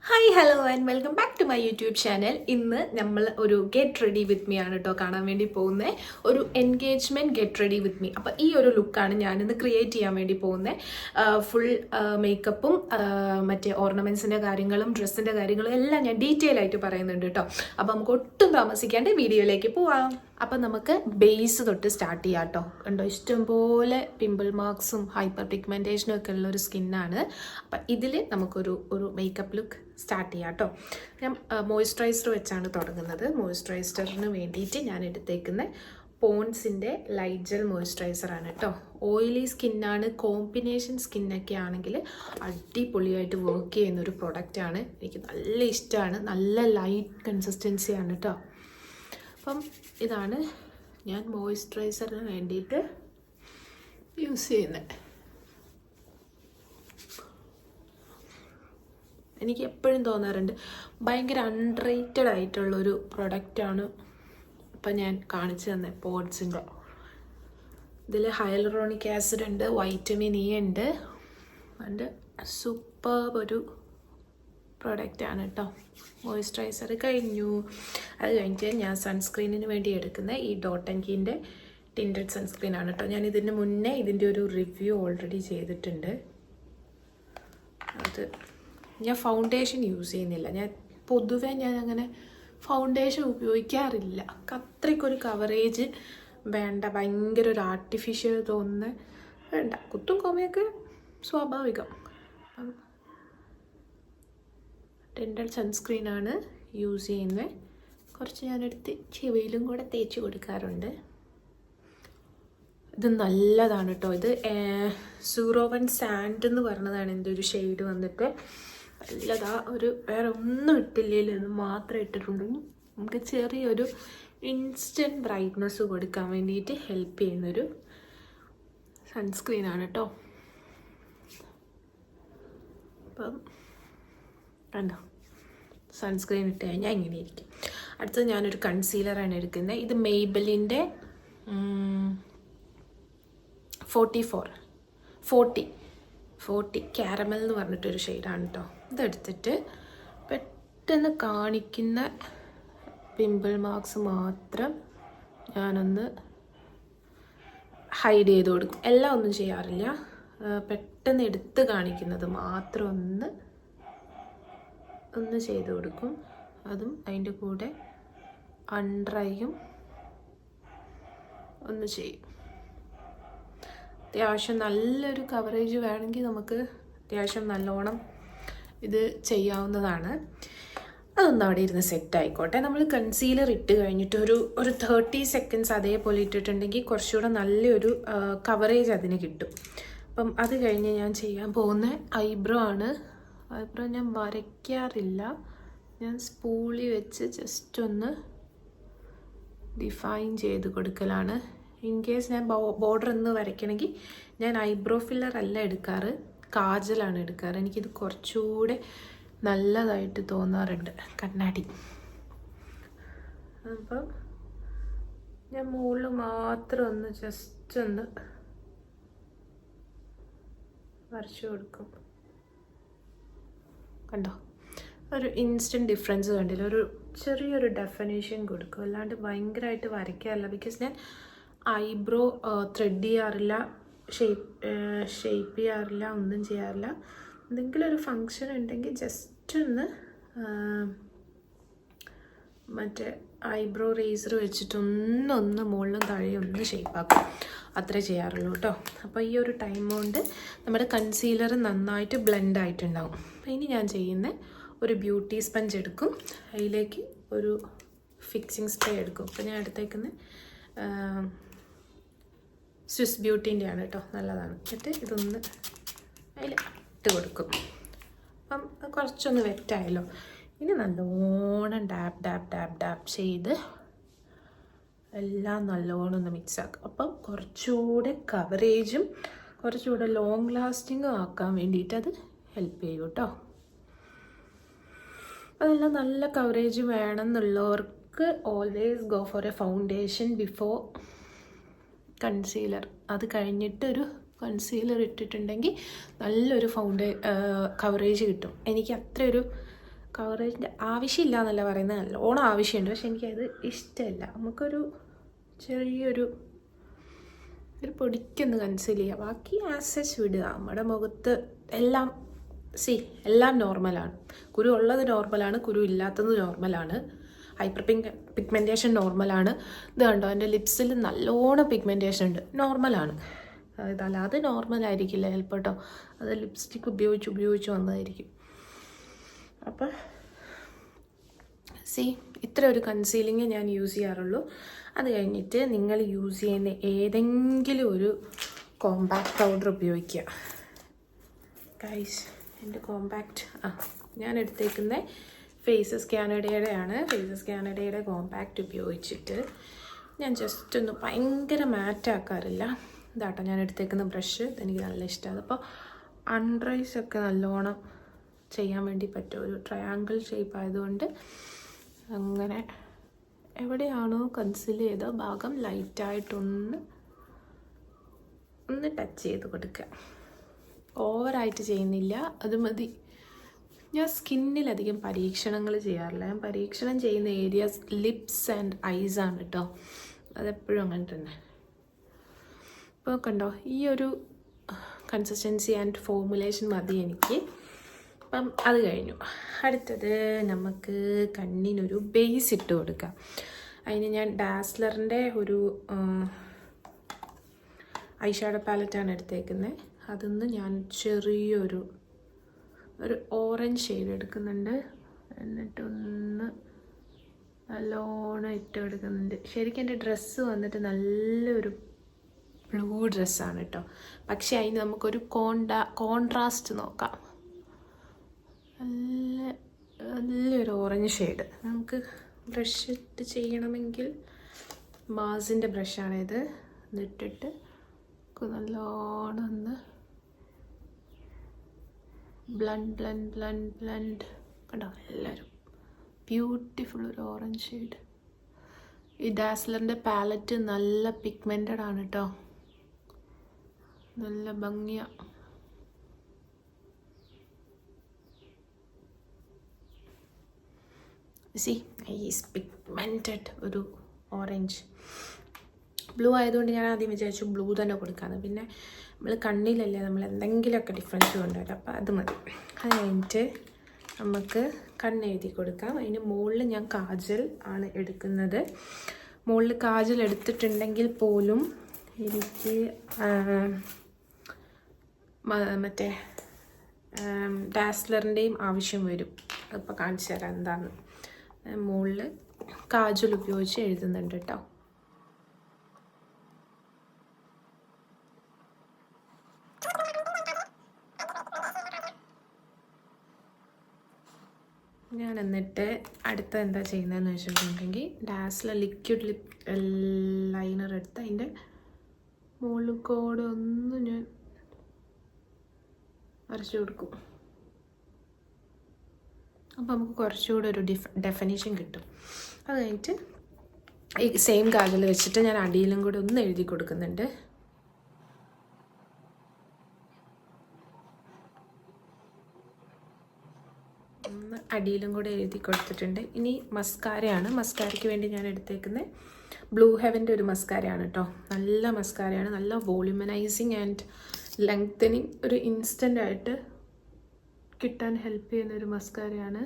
Hi hello and welcome back to my YouTube channel. ഇന്ന് നമ്മൾ ഒരു ഗെറ്റ് റെഡി വിത്ത് മീ ആണ് കേട്ടോ കാണാൻ വേണ്ടി പോകുന്നത്. ഒരു engagement get ready with me. അപ്പോൾ ഈ ഒരു ലുക്കാണ് ഞാനിന്ന് ക്രിയേറ്റ് ചെയ്യാൻ വേണ്ടി പോകുന്നത്. ഫുൾ മേക്കപ്പും മറ്റേ ഓർണമെൻറ്റ്സിൻ്റെ കാര്യങ്ങളും ഡ്രസ്സിൻ്റെ കാര്യങ്ങളും എല്ലാം ഞാൻ ഡീറ്റെയിൽ ആയിട്ട് പറയുന്നുണ്ട് കേട്ടോ. അപ്പോൾ നമുക്ക് ഒട്ടും താമസിക്കാണ്ട് വീഡിയോയിലേക്ക് പോവാം. അപ്പം നമുക്ക് ബേസ് തൊട്ട് സ്റ്റാർട്ട് ചെയ്യാം കേട്ടോ. കണ്ടോ, ഇഷ്ടംപോലെ പിമ്പിൾ മാർക്സും ഹൈപ്പർ പിഗ്മെൻറ്റേഷനും ഒക്കെ ഉള്ളൊരു സ്കിന്നാണ്. അപ്പം ഇതിൽ നമുക്കൊരു മേക്കപ്പ് ലുക്ക് സ്റ്റാർട്ട് ചെയ്യാം കേട്ടോ. ഞാൻ മോയ്സ്ചറൈസർ വെച്ചാണ് തുടങ്ങുന്നത്. മോയ്സ്ചറൈസറിന് വേണ്ടിയിട്ട് ഞാൻ എടുത്തേക്കുന്ന പോൺസിൻ്റെ ലൈറ്റ് ജെൽ മോയ്സ്ചറൈസറാണ് കേട്ടോ. ഓയിലി സ്കിന്നാണ്, കോമ്പിനേഷൻ സ്കിന്നൊക്കെ ആണെങ്കിൽ അടിപൊളിയായിട്ട് വർക്ക് ചെയ്യുന്നൊരു പ്രൊഡക്റ്റാണ്. എനിക്ക് നല്ല ഇഷ്ടമാണ്. നല്ല ലൈറ്റ് കൺസിസ്റ്റൻസിയാണ് കേട്ടോ. അപ്പം ഇതാണ് ഞാൻ മോയ്സ്ചറൈസറിന് വേണ്ടിയിട്ട് യൂസ് ചെയ്യുന്നത്. എനിക്ക് എപ്പോഴും തോന്നാറുണ്ട് ഭയങ്കര അൺറേറ്റഡ് ആയിട്ടുള്ളൊരു പ്രൊഡക്റ്റാണ് ഇപ്പം ഞാൻ കാണിച്ചു തന്നെ പോൺസിൻ്റെ. ഇതിൽ ഹൈലറോണിക് ആസിഡ് ഉണ്ട്, വൈറ്റമിൻ ഇ ഉണ്ട്. അതിൻ്റെ സൂപ്പർബ് ഒരു പ്രൊഡക്റ്റാണ് കേട്ടോ. മോയ്സ്ചറൈസർ കഴിഞ്ഞു. അത് കഴിഞ്ഞിട്ട് ഞാൻ സൺസ്ക്രീനിന് വേണ്ടി എടുക്കുന്ന ഈ ഡോട്ട് ആൻഡ് കീൻ്റെ ടിൻറ്റഡ് സൺസ്ക്രീനാണ് കേട്ടോ. ഞാൻ ഇതിന് മുന്നേ ഇതിൻ്റെ ഒരു റിവ്യൂ ഓൾറെഡി ചെയ്തിട്ടുണ്ട്. അത് ഞാൻ ഫൗണ്ടേഷൻ യൂസ് ചെയ്യുന്നില്ല. പൊതുവേ ഞാൻ അങ്ങനെ ഫൗണ്ടേഷൻ ഉപയോഗിക്കാറില്ല. അത്രയ്ക്കൊരു കവറേജ് വേണ്ട, ഭയങ്കര ഒരു ആർട്ടിഫിഷ്യൽ തോന്നുന്ന വേണ്ട. കുത്തും കോമയൊക്കെ സ്വാഭാവികം. അപ്പം ടിൻറ്റഡ് സൺസ്ക്രീനാണ് യൂസ് ചെയ്യുന്നത്. കുറച്ച് ഞാനെടുത്ത് ചെവിയിലും കൂടെ തേച്ച് കൊടുക്കാറുണ്ട്. ഇത് നല്ലതാണ് കേട്ടോ. ഇത് 01 സാൻഡ് എന്ന് പറഞ്ഞതാണ് എൻ്റെ ഒരു ഷെയ്ഡ് വന്നിട്ട്. നല്ലതാ. ഒരു വേറെ ഒന്നും ഇട്ടില്ലല്ലോ, ഇത് മാത്രം ഇട്ടിട്ടുണ്ടെങ്കിൽ നമുക്ക് ചെറിയൊരു ഇൻസ്റ്റൻറ്റ് ബ്രൈറ്റ്നസ് കൊടുക്കാൻ വേണ്ടിയിട്ട് ഹെൽപ്പ് ചെയ്യുന്നൊരു സൺസ്ക്രീനാണ് കേട്ടോ. അപ്പം കണ്ടോ, സൺസ്ക്രീൻ ഇട്ട് കഴിഞ്ഞാൽ ഇങ്ങനെ ഇരിക്കും. അടുത്തത് ഞാനൊരു കൺസീലറാണ് എടുക്കുന്നത്. ഇത് മെയ്ബലിൻ്റെ 40 ക്യാരമൽ എന്ന് പറഞ്ഞിട്ടൊരു ഷെയ്ഡാണ് കേട്ടോ. ഇതെടുത്തിട്ട് പെട്ടെന്ന് കാണിക്കുന്ന പിമ്പിൾ മാർക്സ് മാത്രം ഞാനൊന്ന് ഹൈഡ് ചെയ്ത് കൊടുക്കും. എല്ലാം ഒന്നും ചെയ്യാറില്ല, പെട്ടെന്ന് എടുത്ത് കാണിക്കുന്നത് മാത്രം ഒന്ന് ചെയ്ത് കൊടുക്കും. അതും അതിൻ്റെ കൂടെ അണ്ടർ-ഐയും ഒന്ന് ചെയ്യും. അത്യാവശ്യം നല്ലൊരു കവറേജ് വേണമെങ്കിൽ നമുക്ക് അത്യാവശ്യം നല്ലോണം ഇത് ചെയ്യാവുന്നതാണ്. അതൊന്നും അവിടെ ഇരുന്ന് സെറ്റ് ആയിക്കോട്ടെ. നമ്മൾ കൺസീലർ ഇട്ട് കഴിഞ്ഞിട്ട് ഒരു 30 സെക്കൻഡ്സ് അതേപോലെ ഇട്ടിട്ടുണ്ടെങ്കിൽ കുറച്ചുകൂടെ നല്ലൊരു കവറേജ് അതിന് കിട്ടും. അപ്പം അത് കഴിഞ്ഞ് ഞാൻ ചെയ്യാൻ പോകുന്ന ഐബ്രോ ആണ്. ഐബ്രോ ഞാൻ വരയ്ക്കാറില്ല, ഞാൻ സ്പൂളി വെച്ച് ജസ്റ്റ് ഒന്ന് ഡിഫൈൻ ചെയ്ത് കൊടുക്കലാണ്. ഇൻ കേസ് ഞാൻ ബോർഡർ ഒന്ന് വരയ്ക്കണമെങ്കിൽ ഞാൻ ഐബ്രോ ഫില്ലർ അല്ല എടുക്കാറ്, കാജലാണ് എടുക്കാറ്. എനിക്കിത് കുറച്ചുകൂടെ നല്ലതായിട്ട് തോന്നാറുണ്ട്, കണ്ണാടി. അപ്പം ഞാൻ മുകളിൽ മാത്രം ഒന്ന് ജസ്റ്റ് ഒന്ന് വരച്ചു കൊടുക്കും. കണ്ടോ, ഒരു ഇൻസ്റ്റൻറ്റ് ഡിഫറൻസ് കണ്ടില്ല, ഒരു ചെറിയൊരു ഡെഫിനേഷൻ കൊടുക്കും. അല്ലാണ്ട് ഭയങ്കരമായിട്ട് വരയ്ക്കാറില്ല. ബിക്കോസ് ഞാൻ ഐബ്രോ ത്രെഡ് ചെയ്യാറില്ല, ഷേപ്പ് ചെയ്യാറില്ല, ഒന്നും ചെയ്യാറില്ല. എന്തെങ്കിലും ഒരു ഫങ്ഷൻ ഉണ്ടെങ്കിൽ ജസ്റ്റ് ഒന്ന് മറ്റേ ഐബ്രോ റേസർ വെച്ചിട്ടൊന്ന് മുകളിലും താഴെയും ഒന്ന് ഷേപ്പാക്കും, അത്രേ ചെയ്യാറുള്ളൂ കേട്ടോ. അപ്പോൾ ഈ ഒരു ടൈം കൊണ്ട് നമ്മുടെ കൺസീലർ നന്നായിട്ട് ബ്ലെൻഡ് ആയിട്ടുണ്ടാവും. അപ്പോൾ ഇനി ഞാൻ ചെയ്യുന്ന ഒരു ബ്യൂട്ടി സ്പഞ്ച് എടുക്കും, അതിലേക്ക് ഒരു ഫിക്സിങ് സ്പ്രേ എടുക്കും. അപ്പോൾ ഞാൻ എടുത്തേക്കുന്ന സ്വിസ് ബ്യൂട്ടീൻ്റെ ആണ് കേട്ടോ, നല്ലതാണ്. എന്നിട്ട് ഇതൊന്ന് അതിൽ ഇട്ട് കൊടുക്കും. അപ്പം കുറച്ചൊന്ന് വെറ്റായല്ലോ. ഇനി നല്ലോണം ഡാപ്പ് ചെയ്ത് എല്ലാം നല്ലോണം ഒന്ന് മിക്സാക്കും. അപ്പം കുറച്ചുകൂടെ കവറേജും കുറച്ചുകൂടെ ലോങ് ലാസ്റ്റിങ്ങും ആക്കാൻ വേണ്ടിയിട്ട് അത് ഹെൽപ്പ് ചെയ്യും കേട്ടോ. അതെല്ലാം നല്ല കവറേജ് വേണമെന്നുള്ളവർക്ക് always go for a foundation before concealer. അത് കഴിഞ്ഞിട്ടൊരു കൺസീലർ ഇട്ടിട്ടുണ്ടെങ്കിൽ നല്ലൊരു കവറേജ് കിട്ടും. എനിക്ക് അത്രയൊരു കവറേജിൻ്റെ ആവശ്യമില്ല എന്നല്ല പറയുന്നത്, നല്ലോണം ആവശ്യമുണ്ട്. പക്ഷെ എനിക്കത് ഇഷ്ടമല്ല. നമുക്കൊരു ചെറിയൊരു പൊടിക്കൊന്ന് കൺസീൽ ചെയ്യുക, ബാക്കി ആസസ് വിടുക. നമ്മുടെ മുഖത്ത് എല്ലാം എല്ലാം നോർമലാണ്. കുരു ഉള്ളത് നോർമലാണ്, കുരു ഇല്ലാത്തത് നോർമലാണ്. ഹൈപ്പർ പിഗ്മെൻറ്റേഷൻ നോർമലാണ്. ഇത് കണ്ടോ, എൻ്റെ ലിപ്സിൽ നല്ലോണം പിഗ്മെൻറ്റേഷൻ ഉണ്ട്, നോർമലാണ്. അത് നോർമലായിരിക്കില്ല ചിലപ്പോൾ കേട്ടോ, അത് ലിപ്സ്റ്റിക്ക് ഉപയോഗിച്ച് വന്നതായിരിക്കും. അപ്പോൾ ഇത്ര ഒരു കൺസീലിങ് ഞാൻ യൂസ് ചെയ്യാറുള്ളൂ. അത് കഴിഞ്ഞിട്ട് നിങ്ങൾ യൂസ് ചെയ്യുന്ന ഏതെങ്കിലും ഒരു കോമ്പാക്ട് പൗഡർ ഉപയോഗിക്കുക. ഗൈസ്, എൻ്റെ കോമ്പാക്റ്റ് ഞാൻ എടുത്തേക്കുന്ന ഫേസസ് കാനഡയുടെയാണ്. ഫേസസ് കാനഡയുടെ കോമ്പാക്റ്റ് ഉപയോഗിച്ചിട്ട് ഞാൻ ജസ്റ്റ് ഒന്ന് ഭയങ്കര മാറ്റാക്കാറില്ല. ഇതാട്ടോ ഞാൻ എടുത്തേക്കുന്ന ബ്രഷ്, എനിക്ക് നല്ല ഇഷ്ടമാണ്. അപ്പോൾ അൺഡ്രൈസൊക്കെ നല്ലോണം ചെയ്യാൻ വേണ്ടി പറ്റും. ഒരു ട്രയാങ്കിൾ ഷേപ്പ് ആയതുകൊണ്ട് അങ്ങനെ എവിടെയാണോ കൺസീൽ ചെയ്ത ഭാഗം ലൈറ്റായിട്ടൊന്ന് ടച്ച് ചെയ്ത് കൊടുക്കുക. ഓവറായിട്ട് ചെയ്യുന്നില്ല, അത് മതി. ഞാൻ സ്കിന്നിലധികം പരീക്ഷണങ്ങൾ ചെയ്യാറില്ല. ഞാൻ പരീക്ഷണം ചെയ്യുന്ന ഏരിയാസ് ലിപ്സ് ആൻഡ് ഐസ് ആണ് കേട്ടോ, അതെപ്പോഴും അങ്ങനെ തന്നെ. ഇപ്പോൾ കണ്ടോ, ഈ ഒരു കൺസിസ്റ്റൻസി ആൻഡ് ഫോർമുലേഷൻ മതി എനിക്ക്. അപ്പം അത് കഴിഞ്ഞു. അടുത്തത് നമുക്ക് കണ്ണിനൊരു ബേസ് ഇട്ട് കൊടുക്കാം. അതിന് ഞാൻ ഡാസ്ലറിൻ്റെ ഒരു ഐ ഷാഡോ പാലറ്റാണ് എടുത്തേക്കുന്നത്. അതിന്ന് ഞാൻ ചെറിയൊരു ഓറഞ്ച് ഷെയ്ഡ് എടുക്കുന്നുണ്ട്, എന്നിട്ടൊന്ന് നല്ലോണം ഇട്ട് കൊടുക്കുന്നുണ്ട്. ശരിക്കും എൻ്റെ ഡ്രസ്സ് വന്നിട്ട് നല്ലൊരു ബ്ലൂ ഡ്രസ്സാണ് കേട്ടോ, പക്ഷേ അതിന് നമുക്കൊരു കോൺട്രാസ്റ്റ് നോക്കാം. നല്ലൊരു ഓറഞ്ച് ഷെയ്ഡ്. നമുക്ക് ബ്രഷ് ഇട്ട് ചെയ്യണമെങ്കിൽ മാസിൻ്റെ ബ്രഷാണിത്. എന്നിട്ടിട്ട് നല്ലോണം ഒന്ന് ബ്ലണ്ട് കണ്ടോ, എല്ലാവരും ബ്യൂട്ടിഫുൾ ഒരു ഓറഞ്ച് ഷെയ്ഡ്. ഈ ഡാസ്ലറിൻ്റെ പാലറ്റ് നല്ല പിഗ്മെൻറ്റഡ് ആണ് കേട്ടോ, നല്ല ഭംഗിയാണ്. നൈസ് പിഗ്മെൻറ്റഡ് ഒരു ഓറഞ്ച്. ബ്ലൂ ആയതുകൊണ്ട് ഞാൻ ആദ്യം വിചാരിച്ചു ബ്ലൂ തന്നെ കൊടുക്കാമെന്ന്. പിന്നെ നമ്മൾ കണ്ണിലല്ലേ നമ്മൾ എന്തെങ്കിലുമൊക്കെ ഡിഫറൻസ് കൊണ്ടുവരും, അപ്പോൾ അത് മതി. അത് കഴിഞ്ഞിട്ട് നമുക്ക് കണ്ണെഴുതി കൊടുക്കാം. അതിന് മുകളിൽ ഞാൻ കാജൽ ആണ് എടുക്കുന്നത്. മുകളിൽ കാജൽ എടുത്തിട്ടുണ്ടെങ്കിൽ പോലും എനിക്ക് മറ്റേ ഡാസ്ലറിൻ്റെയും ആവശ്യം വരും. അതിപ്പോൾ കാണിച്ചു തരാം എന്താണ്. മുകളിൽ കാജൽ ഉപയോഗിച്ച് എഴുതുന്നുണ്ട് കേട്ടോ. ഞാൻ എന്നിട്ട് അടുത്ത എന്താ ചെയ്യുന്നതെന്ന് വെച്ചിട്ടുണ്ടെങ്കിൽ ഡാസ്ലർ ലിക്വിഡ് ലൈനർ എടുത്ത് അതിൻ്റെ മുകളിൽ കൂടെ ഒന്ന് ഞാൻ വരച്ചു കൊടുക്കും. അപ്പോൾ നമുക്ക് കുറച്ചുകൂടെ ഒരു ഡെഫിനിഷൻ കിട്ടും. അത് കഴിഞ്ഞിട്ട് ഈ സെയിം കാജൽ വെച്ചിട്ട് ഞാൻ അടിയിലും കൂടെ ഒന്ന് എഴുതി കൊടുക്കുന്നുണ്ട്. ഒന്ന് അടിയിലും കൂടെ എഴുതി കൊടുത്തിട്ടുണ്ട്. ഇനി മസ്കാരയാണ്. മസ്കാരയ്ക്ക് വേണ്ടി ഞാൻ എടുത്തേക്കുന്നത് ബ്ലൂ ഹെവൻ്റെ ഒരു മസ്കാരയാണ് കേട്ടോ. നല്ല മസ്കാരയാണ്, നല്ല വോളിമനൈസിങ് ആൻഡ് ലെങ്തനിങ്, ഒരു ഇൻസ്റ്റൻ്റ് ആയിട്ട് കിട്ടാൻ ഹെൽപ്പ് ചെയ്യുന്ന ഒരു മസ്കാരയാണ്.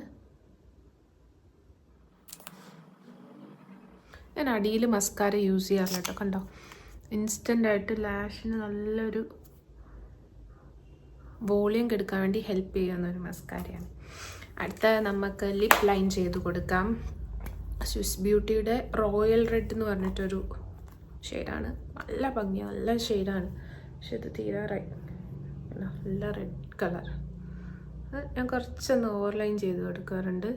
ഞാൻ അടിയിൽ മസ്കാര യൂസ് ചെയ്യാറില്ല കേട്ടോ. കണ്ടോ, ഇൻസ്റ്റൻ്റ് ആയിട്ട് ലാഷിന് നല്ലൊരു വോളിയം കൊടുക്കാൻ വേണ്ടി ഹെൽപ്പ് ചെയ്യുന്ന ഒരു മസ്കാരയാണ്. അടുത്ത നമുക്ക് ലിപ്പ് ലൈൻ ചെയ്ത് കൊടുക്കാം. സ്വിസ് ബ്യൂട്ടിയുടെ റോയൽ റെഡ് എന്ന് പറഞ്ഞിട്ടൊരു ഷെയ്ഡാണ്. നല്ല ഭംഗിയാണ്, നല്ല ഷെയ്ഡാണ്. പക്ഷെ ഇത് തീരാറായി. നല്ല റെഡ് കളർ. ഞാൻ കുറച്ചൊന്ന് ഓവർലൈൻ ചെയ്ത് കൊടുക്കാറുണ്ട്.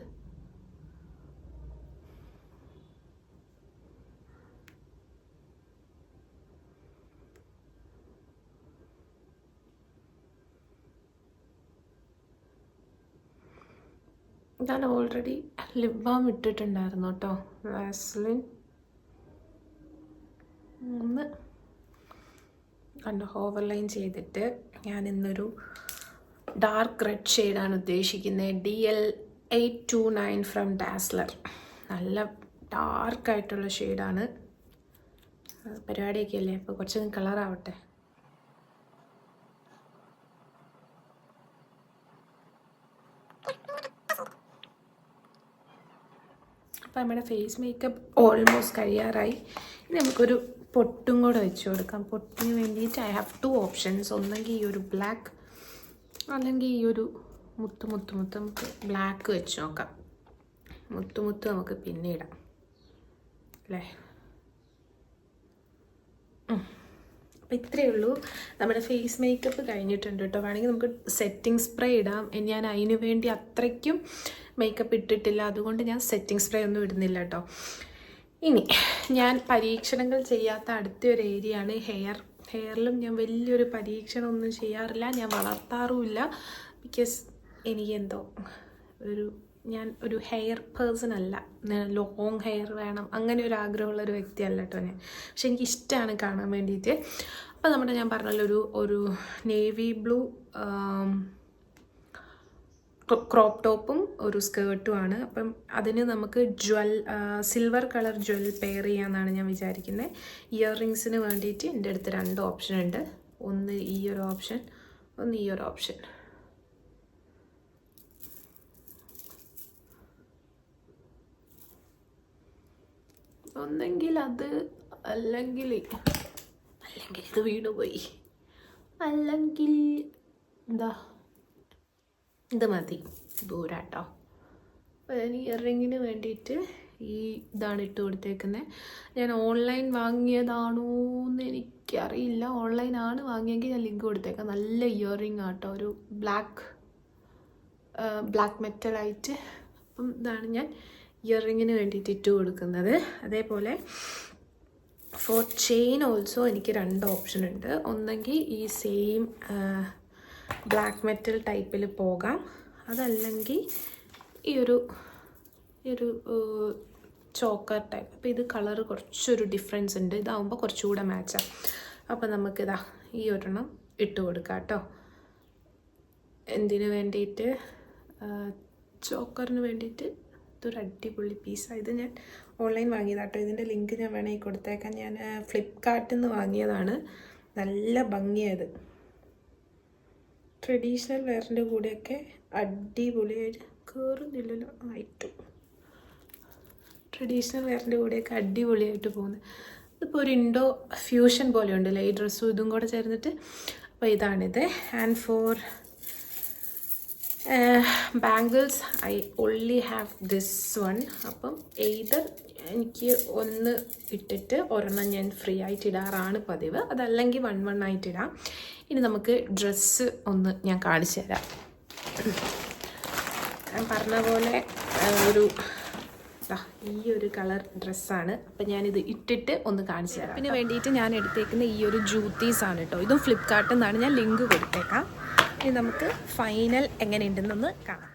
ഞാൻ ഓൾറെഡി ലിപ് ബാം ഇട്ടിട്ടുണ്ടായിരുന്നു കേട്ടോ, വാസ്ലിൻ. ഒന്ന് കണ്ടോ ഓവർലൈൻ ചെയ്തിട്ട് ഞാൻ ഇന്നൊരു ഡാർക്ക് റെഡ് ഷെയ്ഡാണ് ഉദ്ദേശിക്കുന്നത്. 829 ഫ്രം ഡാസ്ലർ. നല്ല ഡാർക്കായിട്ടുള്ള ഷെയ്ഡാണ്. പരിപാടിയൊക്കെ അല്ലേ, അപ്പോൾ കുറച്ചൊന്നും കളറാവട്ടെ. അപ്പോൾ നമ്മുടെ ഫേസ് മേക്കപ്പ് ഓൾമോസ്റ്റ് കഴിയാറായി. ഇനി നമുക്കൊരു പൊട്ടും കൂടെ വെച്ച് കൊടുക്കാം. പൊട്ടിന് വേണ്ടിയിട്ട് ഐ ഹാവ് 2 ഓപ്ഷൻസ്. ഒന്നെങ്കിൽ ഈ ഒരു ബ്ലാക്ക്, അല്ലെങ്കിൽ ഈ ഒരു മുത്ത് നമുക്ക് ബ്ലാക്ക് വെച്ച് നോക്കാം. മുത്ത് നമുക്ക് പിന്നെ ഇടാം അല്ലേ. അപ്പോൾ ഇത്രയേ ഉള്ളൂ. നമ്മുടെ ഫേസ് മേക്കപ്പ് കഴിഞ്ഞിട്ടുണ്ട് കേട്ടോ. വേണമെങ്കിൽ നമുക്ക് സെറ്റിംഗ് സ്പ്രേ ഇടാം. ഞാൻ അതിന് വേണ്ടി അത്രയ്ക്കും മേക്കപ്പ് ഇട്ടിട്ടില്ല, അതുകൊണ്ട് ഞാൻ സെറ്റിംഗ് സ്പ്രേ ഒന്നും ഇടുന്നില്ല കേട്ടോ. ഇനി ഞാൻ പരീക്ഷണങ്ങൾ ചെയ്യാത്ത അടുത്തൊരു ഏരിയയാണ് ഹെയറിലും ഞാൻ വലിയൊരു പരീക്ഷണം ഒന്നും ചെയ്യാറില്ല, ഞാൻ വളർത്താറുമില്ല. ബിക്കോസ് എനിക്കെന്തോ ഞാൻ ഒരു ഹെയർ പേഴ്സൺ അല്ല, ലോങ് ഹെയർ വേണം അങ്ങനെ ഒരു ആഗ്രഹമുള്ളൊരു വ്യക്തിയല്ല കേട്ടോ ഞാൻ. പക്ഷെ എനിക്കിഷ്ടമാണ് കാണാൻ വേണ്ടിയിട്ട്. അപ്പോൾ നമ്മുടെ ഞാൻ പറഞ്ഞല്ലോ ഒരു നേവി ബ്ലൂ ക്രോപ്പ് ടോപ്പും ഒരു സ്കേർട്ടുമാണ്. അപ്പം അതിന് നമുക്ക് സിൽവർ കളർ ജ്വൽ പെയർ ചെയ്യാമെന്നാണ് ഞാൻ വിചാരിക്കുന്നത്. ഇയർ റിങ്സിന് വേണ്ടിയിട്ട് എൻ്റെ അടുത്ത് 2 ഓപ്ഷൻ ഉണ്ട്. ഒന്ന് ഈ ഒരു ഓപ്ഷൻ, ഒന്ന് ഈ ഒരു ഓപ്ഷൻ. ഒന്നെങ്കിൽ അത്, അല്ലെങ്കിൽ ഇത് വീണുപോയി, അല്ലെങ്കിൽ എന്താ ഇത് മതി, ദൂരാട്ടോ. അപ്പോൾ ഞാൻ ഇയർ റിങ്ങിന് വേണ്ടിയിട്ട് ഈ ഇതാണ് ഇട്ട് കൊടുത്തേക്കുന്നത്. ഞാൻ ഓൺലൈൻ വാങ്ങിയതാണോ എന്ന് എനിക്കറിയില്ല. ഓൺലൈനാണ് വാങ്ങിയെങ്കിൽ ഞാൻ ലിങ്ക് കൊടുത്തേക്കാം. നല്ല ഇയർ റിങ് ആട്ടോ, ഒരു ബ്ലാക്ക് മെറ്റലായിട്ട്. അപ്പം ഇതാണ് ഞാൻ ഇയർ റിങ്ങിന് വേണ്ടിയിട്ട് ഇട്ട് കൊടുക്കുന്നത്. അതേപോലെ ഫോർ ചെയിൻ ഓൾസോ എനിക്ക് 2 ഓപ്ഷൻ ഉണ്ട്. ഒന്നെങ്കിൽ ഈ സെയിം ബ്ലാക്ക് മെറ്റൽ ടൈപ്പിൽ പോകാം, അതല്ലെങ്കിൽ ഈ ഒരു ചോക്കർ ടൈപ്പ്. അപ്പോൾ ഇത് കളർ കുറച്ചൊരു ഡിഫറൻസ് ഉണ്ട്, ഇതാവുമ്പോൾ കുറച്ചുകൂടെ മാച്ചാണ്. അപ്പോൾ നമുക്കിതാ ഈ ഒരെണ്ണം ഇട്ട് കൊടുക്കാം കേട്ടോ. എന്തിനു വേണ്ടിയിട്ട്, ചോക്കറിന് വേണ്ടിയിട്ട്. ഇതൊരു അടിപൊളി പീസാണ്. ഇത് ഞാൻ ഓൺലൈൻ വാങ്ങിയതാട്ടോ. ഇതിൻ്റെ ലിങ്ക് ഞാൻ വേണമെങ്കിൽ കൊടുത്തേക്കാം. ഞാൻ ഫ്ലിപ്കാർട്ടിൽ നിന്ന് വാങ്ങിയതാണ്. നല്ല ഭംഗിയായത്. ട്രഡീഷണൽ വെയറിൻ്റെ കൂടെയൊക്കെ അടിപൊളിയായിട്ട് കയറുന്നില്ലല്ലോ ആയിട്ടു. ട്രഡീഷണൽ വെയറിൻ്റെ കൂടെയൊക്കെ അടിപൊളിയായിട്ട് പോകുന്നത്. ഇതിപ്പോൾ ഒരു ഇൻഡോ ഫ്യൂഷൻ പോലെ ഉണ്ടല്ലോ ഈ ഡ്രസ്സും ഇതും കൂടെ ചേർന്നിട്ട്. അപ്പോൾ ഇതാണിത്. And for bangles I only have this one. അപ്പം എയ്തർ എനിക്ക് ഒന്ന് ഇട്ടിട്ട് ഒരെണ്ണം ഞാൻ ഫ്രീ ആയിട്ട് ഇടാറാണ് പതിവ്, അതല്ലെങ്കിൽ 1 ആയിട്ട് ഇടാം. ഇനി നമുക്ക് ഡ്രസ്സ് ഒന്ന് ഞാൻ കാണിച്ചു തരാം. ഞാൻ പറഞ്ഞ പോലെ ഈ ഒരു കളർ ഡ്രസ്സാണ്. അപ്പം ഞാനിത് ഇട്ടിട്ട് ഒന്ന് കാണിച്ചു തരാം. പിന്നെ വേണ്ടിയിട്ട് ഞാൻ എടുത്തേക്കുന്ന ഈ ഒരു ജൂത്തീസാണ് കേട്ടോ. ഇതും ഫ്ലിപ്കാർട്ടിൽ നിന്നാണ്, ഞാൻ ലിങ്ക് കൊടുത്തേക്കാം. ഇനി നമുക്ക് ഫൈനൽ എങ്ങനെയുണ്ടെന്നൊന്ന് കാണാം.